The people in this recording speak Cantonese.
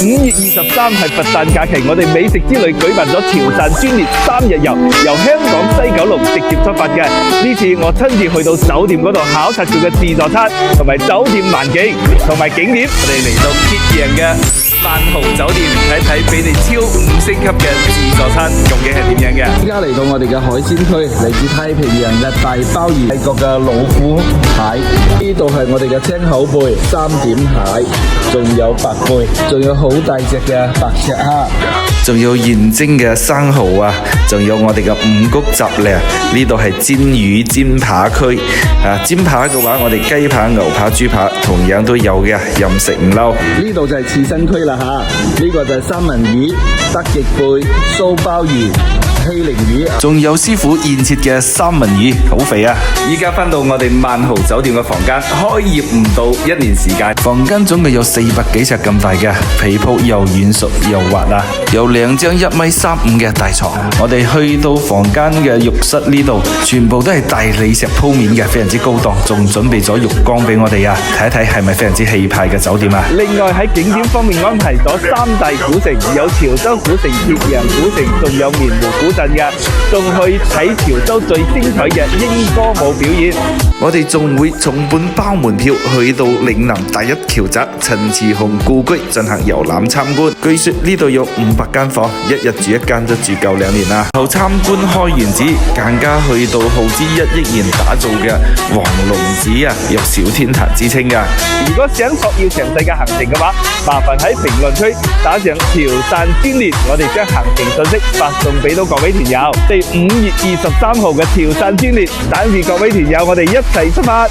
5月23係佛誕假期，我哋美食之旅舉辦咗潮汕專列3日遊，由香港西九龍直接出發嘅。呢次我親自去到酒店嗰度考察佢嘅自助餐同埋酒店環境同埋景點。我哋嚟到揭陽嘅萬豪酒店睇睇俾你超5星級嘅自助餐究竟係點樣嘅。依家嚟到我哋嘅海鮮區，嚟自太平洋嘅大鮑魚，泰國嘅老虎蟹，呢度係我哋嘅青口貝、3點蟹，仲有白貝，仲有好大隻嘅白石蝦，仲有現蒸嘅生蠔啊，仲有我哋嘅五穀雜糧，呢度係煎魚煎扒區啊！煎扒嘅話，我哋雞扒、牛扒、豬扒同樣都有嘅，任食唔嬲。呢度就係刺身區啦吓，呢個就係三文魚、德極貝、蘇鮑魚、希靈魚，仲有師傅現切嘅三文魚，好肥啊！依家翻到我哋萬豪酒店嘅房間，開業唔到1年時間，房間總共有400幾尺咁大嘅，被鋪又軟熟又滑啊！有2張1.35米嘅大床，我哋去到房間嘅浴室呢度，全部都係大理石鋪面嘅，非常之高檔，仲準備咗浴缸俾我哋啊！睇一睇係咪非常之氣派嘅酒店啊！另外喺景點方面安排咗3大古城，有潮州古城、揭陽古城，仲有棉湖古鎮嘅，仲去睇潮州最精彩嘅英歌舞表演。我哋仲會重本包門票去到嶺南第一橋宅陳慈鴻故居進行遊覽參觀。據說呢度有500間房，一日住1間都住夠2年啦。後參觀開園子，更加去到耗資1億元打造嘅黃龍寺啊，有小天壇之稱噶。如果想索要詳細嘅行程嘅話，麻煩喺評論區打上潮汕專列，我哋將行程信息發送俾到各位團友。5月23號嘅潮汕專列，等住各位團友，我哋一齊出發。